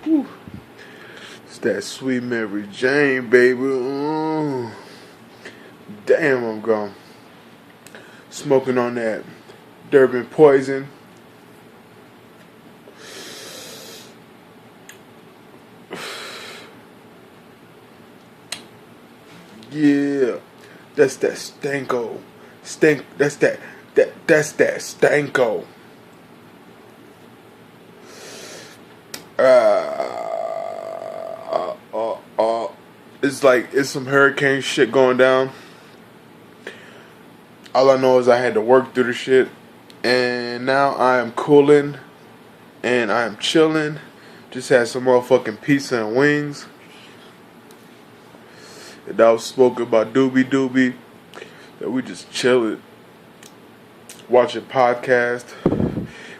Whew. It's that sweet Mary Jane, baby. Damn, I'm gone. Smoking on that Durbin Poison. Yeah, that's that stanko. That's that stanko. It's some hurricane shit going down. All I know is I had to work through the shit, and now I am cooling, and I am chilling. Just had some motherfucking pizza and wings. And I was smoking my doobie. That we just chilling, watching podcast,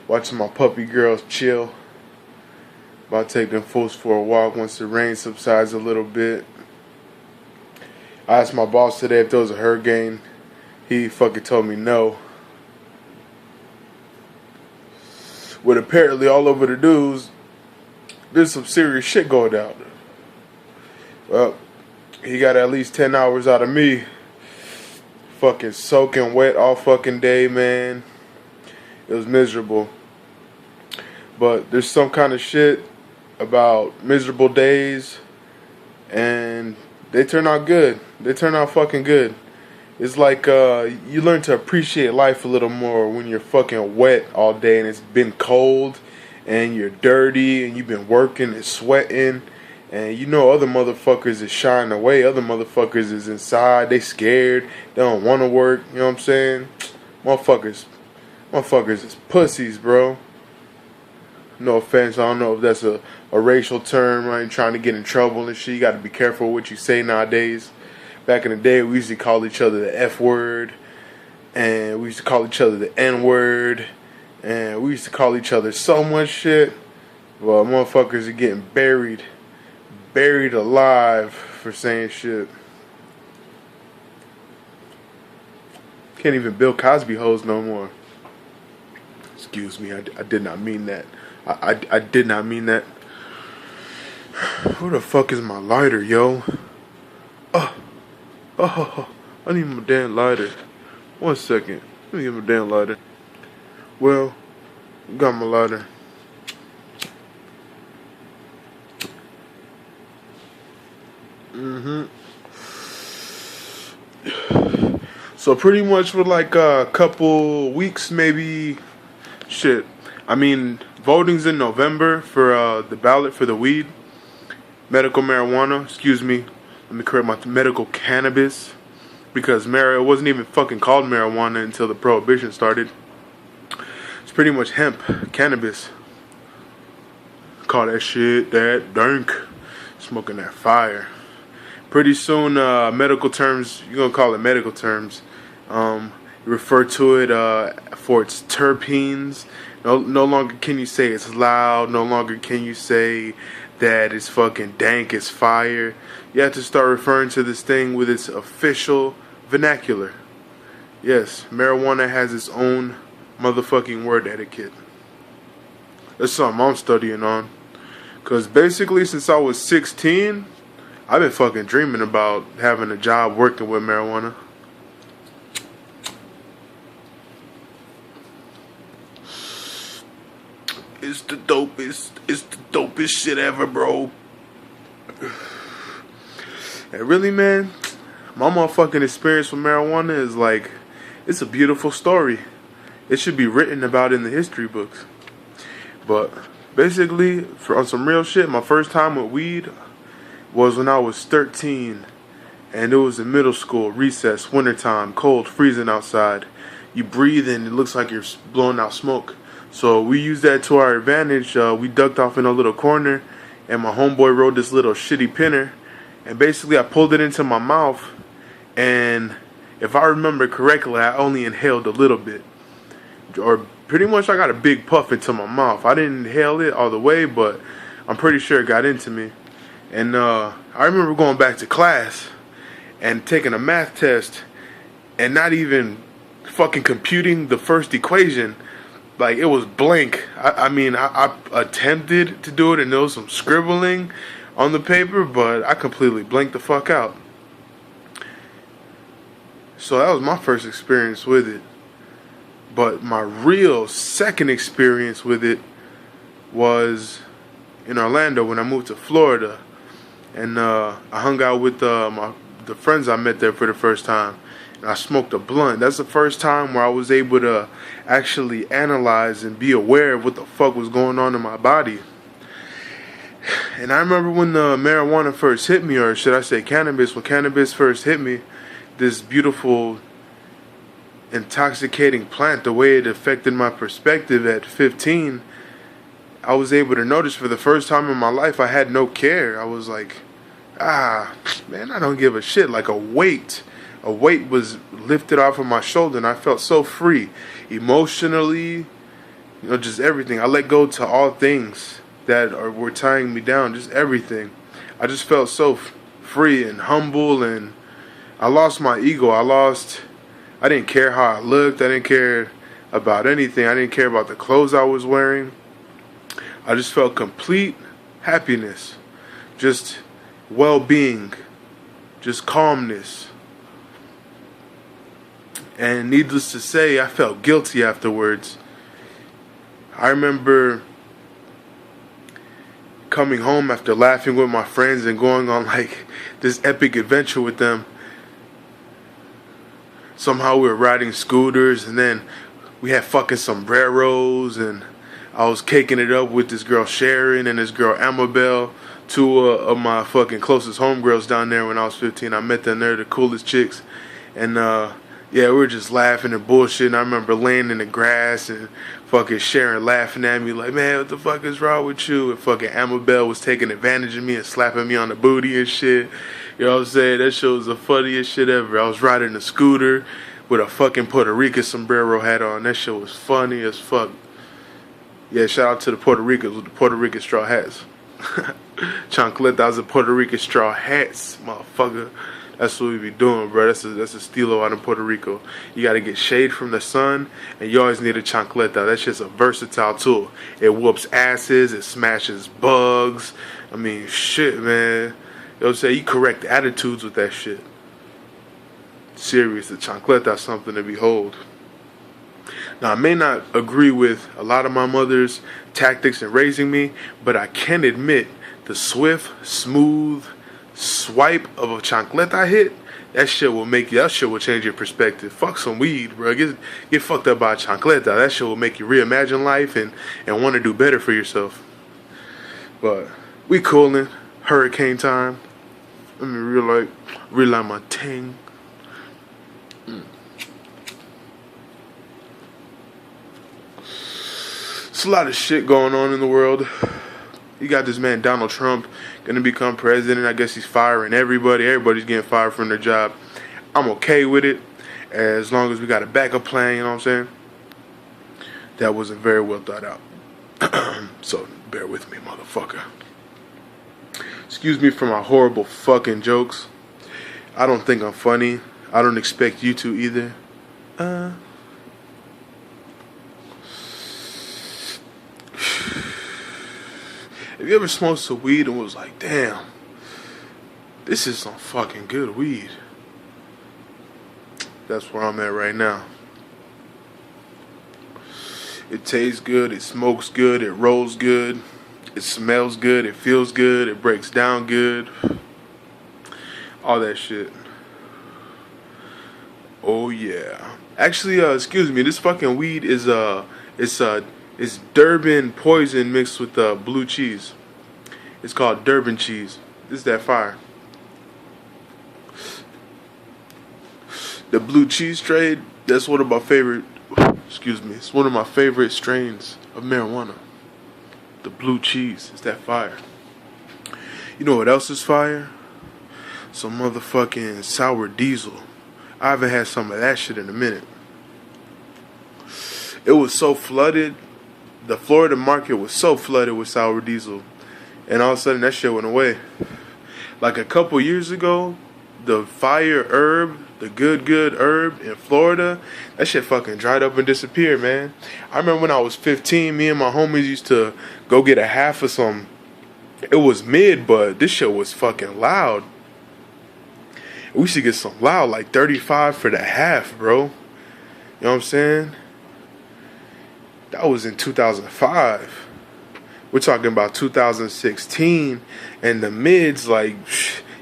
watching my puppy girls chill. About to take them fools for a walk once the rain subsides a little bit. I asked my boss today if there was a hurricane. He fucking told me no. But apparently all over the news, there's some serious shit going down. Well, he got at least 10 hours out of me. Fucking soaking wet all fucking day, man. It was miserable. But there's some kind of shit about miserable days, and they turn out good. They turn out fucking good. It's like you learn to appreciate life a little more when you're fucking wet all day and it's been cold and you're dirty and you've been working and sweating, and you know other motherfuckers is shying away. Other motherfuckers is inside. They scared. They don't want to work. You know what I'm saying? Motherfuckers is pussies, bro. No offense, I don't know if that's a racial term, right? Trying to get in trouble and shit. You got to be careful what you say nowadays. Back in the day, we used to call each other the F word, and we used to call each other the N word, and we used to call each other so much shit. Well, motherfuckers are getting buried alive for saying shit. Can't even Bill Cosby hoes no more. Excuse me, I did not mean that. I did not mean that. Who the fuck is my lighter, yo? I need my damn lighter. 1 second. Let me get my damn lighter. Well, got my lighter. So pretty much for like a couple weeks, maybe. Shit. I mean, voting's in November for the ballot for the weed. Medical marijuana. Excuse me. Let me correct my medical cannabis. Because it wasn't even fucking called marijuana until the prohibition started. It's pretty much hemp. Cannabis. Call that shit that dank. Smoking that fire. Pretty soon, medical terms, you're going to call it medical terms. You refer to it for its terpenes. No longer can you say it's loud. No longer can you say that it's fucking dank, it's fire. You have to start referring to this thing with its official vernacular. Yes, marijuana has its own motherfucking word etiquette. That's something I'm studying on. Because basically, since I was 16, I've been fucking dreaming about having a job working with marijuana. It's the dopest shit ever, bro. And really, man, my motherfucking experience with marijuana is like, it's a beautiful story. It should be written about in the history books. But basically, on some real shit, my first time with weed was when I was 13. And it was in middle school, recess, wintertime, cold, freezing outside. You breathe and it looks like you're blowing out smoke. So we used that to our advantage. We ducked off in a little corner, and my homeboy rode this little shitty pinner, and basically I pulled it into my mouth, and if I remember correctly, I only inhaled a little bit, or pretty much I got a big puff into my mouth. I didn't inhale it all the way, but I'm pretty sure it got into me. And I remember going back to class and taking a math test and not even fucking computing the first equation. Like, it was blank. I attempted to do it, and there was some scribbling on the paper, but I completely blanked the fuck out. So that was my first experience with it. But my real second experience with it was in Orlando when I moved to Florida. And I hung out with the friends I met there for the first time. And I smoked a blunt. That's the first time where I was able to actually analyze and be aware of what the fuck was going on in my body. And I remember when the marijuana first hit me, or should I say cannabis, when cannabis first hit me, this beautiful, intoxicating plant, the way it affected my perspective at 15, I was able to notice for the first time in my life I had no care. I was like, man, I don't give a shit. Like a weight was lifted off of my shoulder, and I felt so free emotionally, just everything. I let go to all things that were tying me down, just everything. I just felt so free and humble, and I lost my ego. I didn't care how I looked. I didn't care about anything. I didn't care about the clothes I was wearing. I just felt complete happiness, just well-being, just calmness. And needless to say, I felt guilty afterwards. I remember coming home after laughing with my friends and going on like this epic adventure with them. Somehow we were riding scooters, and then we had fucking sombreros, and I was caking it up with this girl Sharon and this girl Amabel, two of my fucking closest homegirls down there when I was 15. I met them. They're the coolest chicks. And yeah, we were just laughing and bullshitting. I remember laying in the grass and fucking Sharon laughing at me like, man, what the fuck is wrong with you? And fucking Amabel was taking advantage of me and slapping me on the booty and shit. You know what I'm saying? That shit was the funniest shit ever. I was riding a scooter with a fucking Puerto Rican sombrero hat on. That shit was funny as fuck. Yeah, shout out to the Puerto Ricans with the Puerto Rican straw hats. Chancletas and Puerto Rican straw hats, motherfucker. That's what we be doing, bro. That's a estilo out in Puerto Rico. You gotta get shade from the sun, and you always need a chancleta. That's just a versatile tool. It whoops asses, it smashes bugs. I mean, shit, man. You know what I'm saying? You correct attitudes with that shit. Serious, the chancleta is something to behold. Now, I may not agree with a lot of my mother's tactics in raising me, but I can admit the swift, smooth swipe of a chancleta hit, that shit will change your perspective. Fuck some weed, bro. Get fucked up by a chancleta. That shit will make you reimagine life and want to do better for yourself. But we coolin', hurricane time. Let me relight my ting. It's a lot of shit going on in the world. You got this man Donald Trump gonna become president. I guess he's firing everybody. Everybody's getting fired from their job. I'm okay with it as long as we got a backup plan. You know what I'm saying? That wasn't very well thought out. So bear with me, motherfucker. Excuse me for my horrible fucking jokes. I don't think I'm funny. I don't expect you to either. Have you ever smoked some weed and was like, damn, this is some fucking good weed? That's where I'm at right now. It tastes good, it smokes good, it rolls good, it smells good, it feels good, it breaks down good. All that shit. Oh yeah. Actually, excuse me, this fucking weed is it's Durbin poison mixed with blue cheese. It's called Durbin Cheese. This is that fire. The blue cheese strain, that's one of my favorite, it's one of my favorite strains of marijuana. The blue cheese, it's that fire. You know what else is fire? Some motherfucking sour diesel. I haven't had some of that shit in a minute. It was so flooded. The Florida market was so flooded with sour diesel, and all of a sudden that shit went away. Like a couple years ago, the fire herb the good herb in Florida, that shit fucking dried up and disappeared, man. I remember when I was 15, me and my homies used to go get a half of some. It was mid, but this shit was fucking loud. We should get some loud, like 35 for the half, bro. You know what I'm saying? That was in 2005. We're talking about 2016, and the mids, like,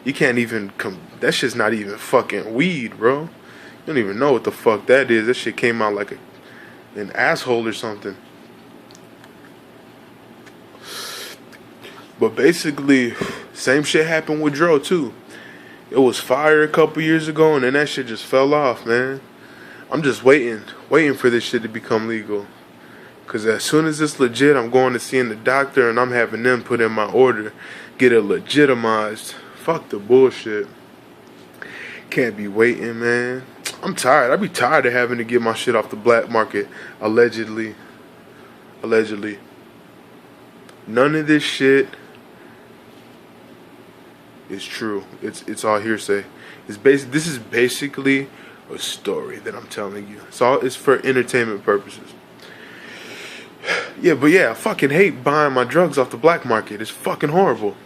you can't even that shit's not even fucking weed, bro. You don't even know what the fuck that is. That shit came out like an asshole or something. But basically, same shit happened with Dro too. It was fire a couple years ago, and then that shit just fell off, man. I'm just waiting for this shit to become legal. Because as soon as it's legit, I'm going to seeing the doctor, and I'm having them put in my order, get it legitimized. Fuck the bullshit. Can't be waiting, man. I'm tired. I be tired of having to get my shit off the black market, allegedly. None of this shit is true. It's all hearsay. This is basically a story that I'm telling you. It's for entertainment purposes. Yeah, but yeah, I fucking hate buying my drugs off the black market. It's fucking horrible.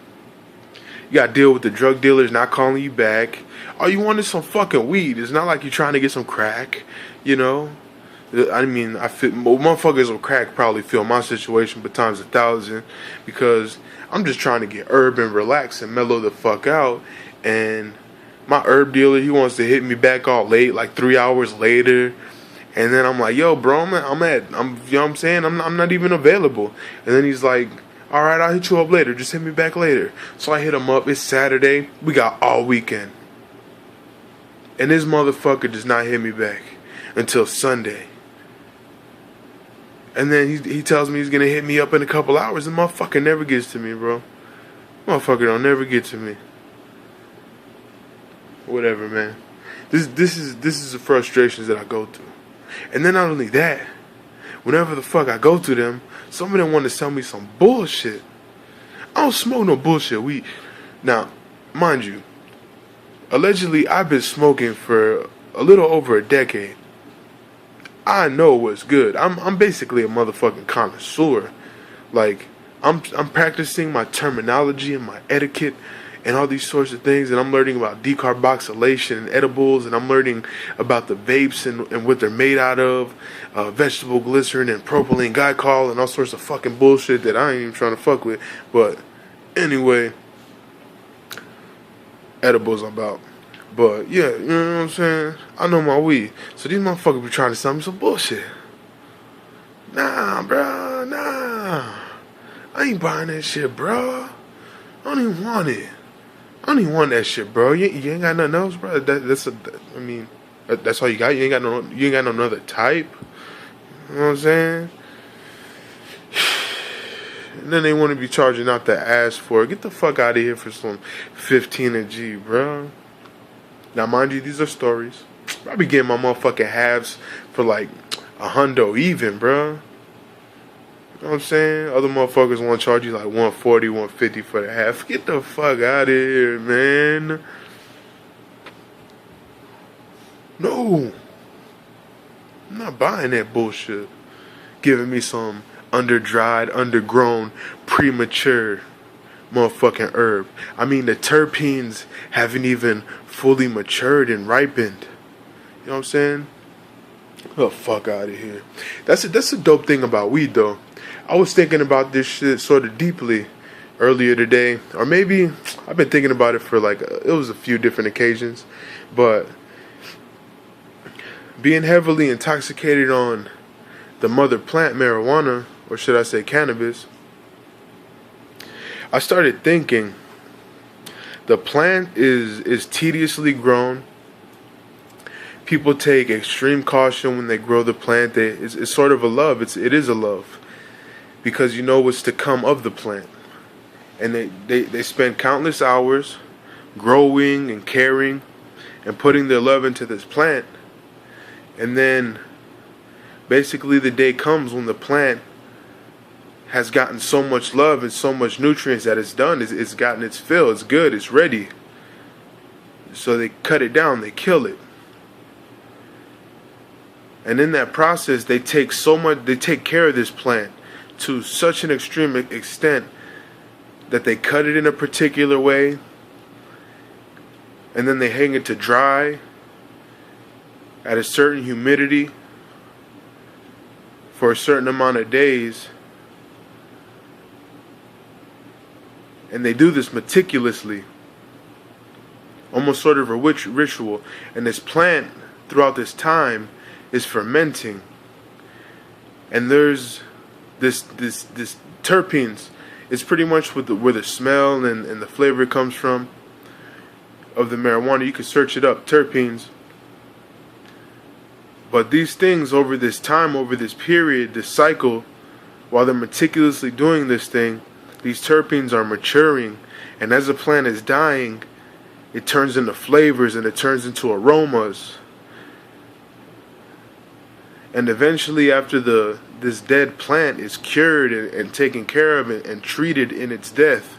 You gotta deal with the drug dealers not calling you back. All you want is some fucking weed. It's not like you're trying to get some crack, you know? I mean, motherfuckers with crack probably feel my situation, but times 1,000, because I'm just trying to get herb and relax and mellow the fuck out. And my herb dealer, he wants to hit me back all late, like 3 hours later. And then I'm like, yo, bro, you know what I'm saying? I'm not even available. And then he's like, all right, I'll hit you up later. Just hit me back later. So I hit him up. It's Saturday. We got all weekend. And this motherfucker does not hit me back until Sunday. And then he tells me he's going to hit me up in a couple hours. And motherfucker never gets to me, bro. Motherfucker don't never get to me. Whatever, man. This is the frustrations that I go through. And then not only that, whenever the fuck I go to them, some of them want to sell me some bullshit. I don't smoke no bullshit weed. Now, mind you, allegedly I've been smoking for a little over a decade. I know what's good. I'm basically a motherfucking connoisseur. Like, I'm practicing my terminology and my etiquette and all these sorts of things, and I'm learning about decarboxylation and edibles, and I'm learning about the vapes and what they're made out of, vegetable glycerin and propylene glycol and all sorts of fucking bullshit that I ain't even trying to fuck with. But anyway, edibles I'm about. But yeah, you know what I'm saying? I know my weed. So these motherfuckers be trying to sell me some bullshit. Nah, bro, nah. I ain't buying that shit, bro. I don't even want it. I don't even want that shit, bro. You ain't got nothing else, bro. That's all you got. You ain't got no other type. You know what I'm saying? And then they want to be charging out the ass for it. Get the fuck out of here for some 15 a G, bro. Now, mind you, these are stories. I be getting my motherfucking halves for like $100 even, bro. You know what I'm saying? Other motherfuckers want to charge you like $140, $150 for the half. Get the fuck out of here, man. No. I'm not buying that bullshit. Giving me some under-dried, undergrown, premature motherfucking herb. I mean, the terpenes haven't even fully matured and ripened. You know what I'm saying? Get the fuck out of here. That's a dope thing about weed, though. I was thinking about this shit sort of deeply earlier today, or maybe I've been thinking about it for it was a few different occasions, but being heavily intoxicated on the mother plant marijuana, or should I say cannabis, I started thinking the plant is tediously grown. People take extreme caution when they grow the plant. It's sort of a love. It is a love. Because you know what's to come of the plant. And they spend countless hours growing and caring and putting their love into this plant. And then basically the day comes when the plant has gotten so much love and so much nutrients that it's done. It's gotten its fill. It's good. It's ready. So they cut it down. They kill it. And in that process, they take care of this plant to such an extreme extent that they cut it in a particular way, and then they hang it to dry at a certain humidity for a certain amount of days. And they do this meticulously, almost sort of a ritual. And this plant, throughout this time, is fermenting. And there's this terpenes. It's pretty much where the smell and the flavor comes from of the marijuana. You can search it up, terpenes. But these things over this time, over this period, this cycle, while they're meticulously doing this thing, these terpenes are maturing. And as the plant is dying, it turns into flavors and it turns into aromas. And eventually, after this dead plant is cured and taken care of and treated in its death,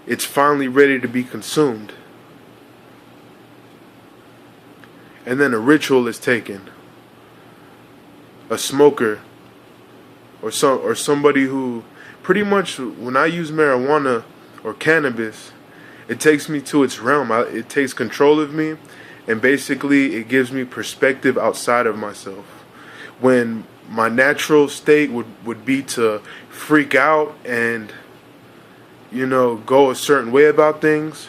it's finally ready to be consumed. And then a ritual is taken. A smoker or somebody who, pretty much, when I use marijuana or cannabis, it takes me to its realm. It takes control of me, and basically it gives me perspective outside of myself. When my natural state would be to freak out and, go a certain way about things,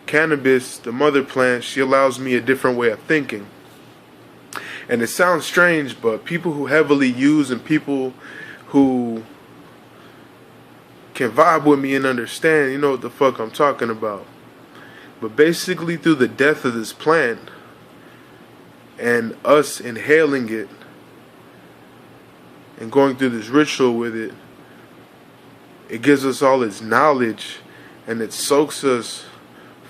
cannabis, the mother plant, she allows me a different way of thinking. And it sounds strange, but people who heavily use and people who can vibe with me and understand, you know what the fuck I'm talking about. But basically, through the death of this plant and us inhaling it and going through this ritual with it, it gives us all its knowledge, and it soaks us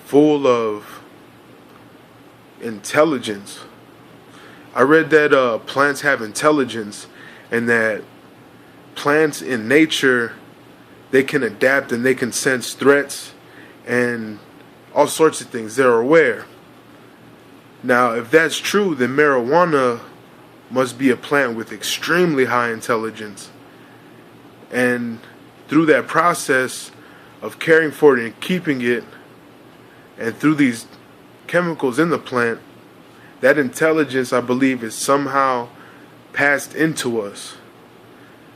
full of intelligence. I read that plants have intelligence, and that plants in nature, they can adapt and they can sense threats and all sorts of things. They're aware. Now, if that's true, then marijuana must be a plant with extremely high intelligence. And through that process of caring for it and keeping it, and through these chemicals in the plant, that intelligence, I believe, is somehow passed into us.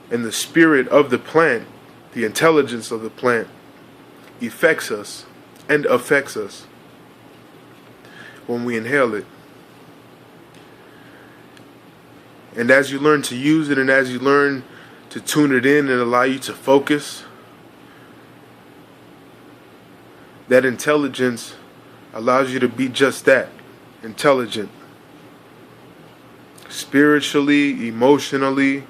And the spirit of the plant, the intelligence of the plant, affects us and affects us when we inhale it. And as you learn to use it, and as you learn to tune it in and allow you to focus, that intelligence allows you to be just that, intelligent. Spiritually, emotionally,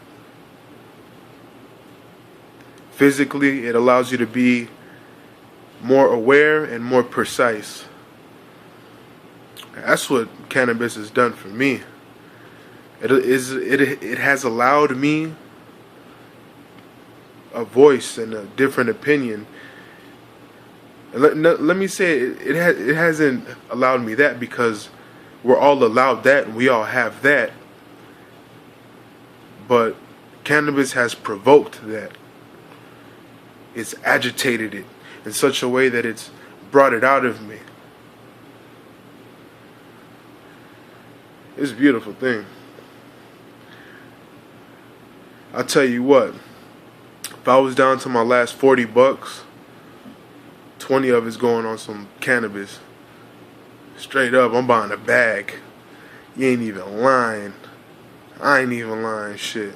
physically, it allows you to be more aware and more precise. That's what cannabis has done for me. It has allowed me a voice and a different opinion. And let me say it hasn't allowed me that, because we're all allowed that and we all have that. But cannabis has provoked that. It's agitated it in such a way that it's brought it out of me. It's a beautiful thing. I'll tell you what, if I was down to my last $40, 20 of it's going on some cannabis. Straight up, I'm buying a bag. You ain't even lying. I ain't even lying, shit.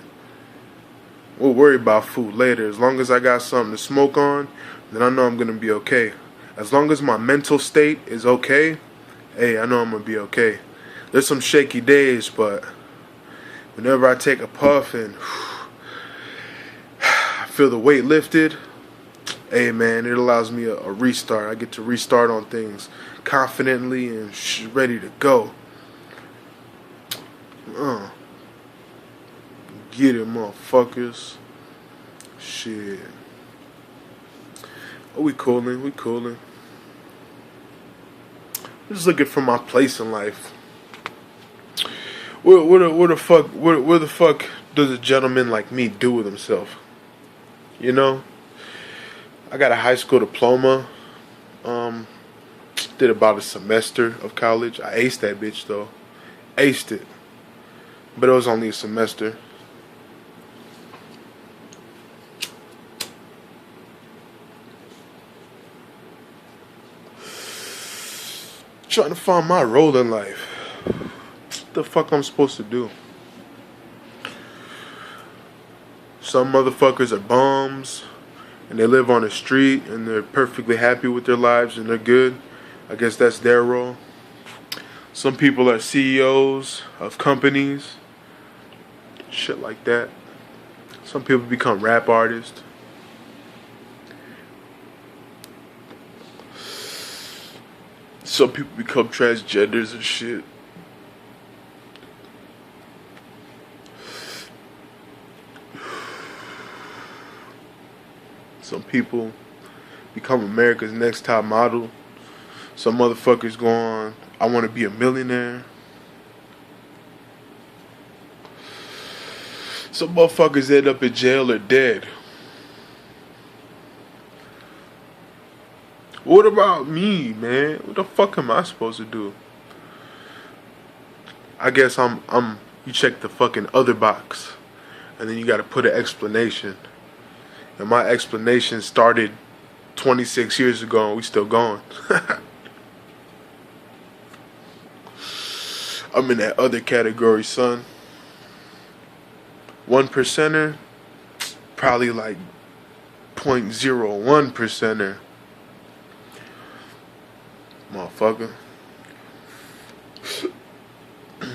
We'll worry about food later. As long as I got something to smoke on, then I know I'm gonna be okay. As long as my mental state is okay, hey, I know I'm gonna be okay. There's some shaky days, but whenever I take a puff and I feel the weight lifted, hey man, it allows me a restart. I get to restart on things confidently and ready to go. Get it, motherfuckers. Shit. Oh, we coolin'. Just looking for my place in life. Where the fuck does a gentleman like me do with himself? You know, I got a high school diploma. Did about a semester of college. I aced that bitch though. Aced it. But it was only a semester. Trying to find my role in life. What the fuck I'm supposed to do? Some motherfuckers are bums and they live on the street and they're perfectly happy with their lives and they're good. I guess that's their role. Some people are CEOs of companies. Shit like that. Some people become rap artists. Some people become transgenders and shit. Some people become America's Next Top Model. Some motherfuckers go on, I want to be a millionaire. Some motherfuckers end up in jail or dead. What about me, man? What the fuck am I supposed to do? I guess you check the fucking other box. And then you gotta put an explanation. And my explanation started 26 years ago and we still going. I'm in that other category, son. 1%er, probably like 0.01%er. Motherfucker.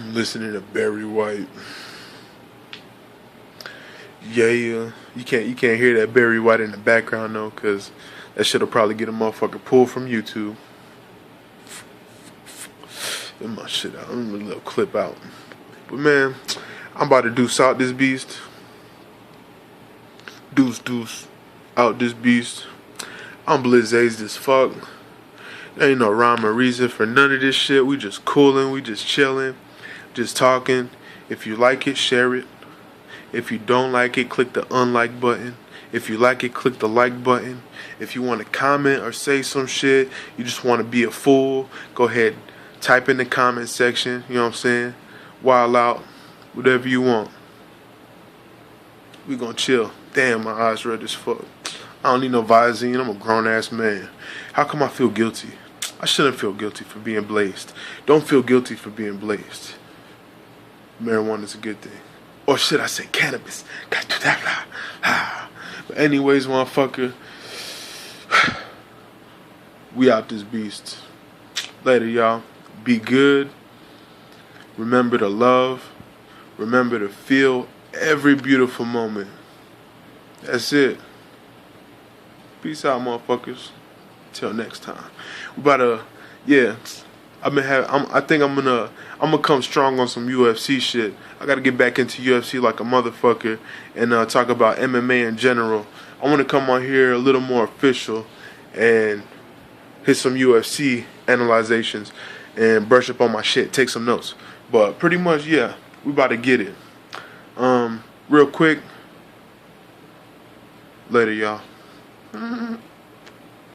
Listening to Barry White. Yeah, you can't hear that Barry White in the background though, cause that shit'll probably get a motherfucker pulled from YouTube. Get my shit out. Let me a little clip out. But man, I'm about to deuce out this beast. Deuce out this beast. I'm blizzazed as fuck. There ain't no rhyme or reason for none of this shit. We just cooling, we just chilling, just talking. If you like it, share it. If you don't like it, click the unlike button. If you like it, click the like button. If you want to comment or say some shit, you just want to be a fool, go ahead, type in the comment section, you know what I'm saying? Wild out, whatever you want. We gonna chill. Damn, my eyes red as fuck. I don't need no Visine, I'm a grown ass man. How come I feel guilty? I shouldn't feel guilty for being blazed. Don't feel guilty for being blazed. Marijuana's a good thing. Or should I say cannabis? Gotta do that. But anyways, motherfucker, we out this beast. Later, y'all. Be good. Remember to love. Remember to feel every beautiful moment. That's it. Peace out, motherfuckers. Till next time. We about to, yeah. I think I'm gonna come strong on some UFC shit. I gotta get back into UFC like a motherfucker and talk about MMA in general. I want to come on here a little more official and hit some UFC analyzations and brush up on my shit, take some notes. But pretty much, yeah, we about to get it. Real quick. Later, y'all.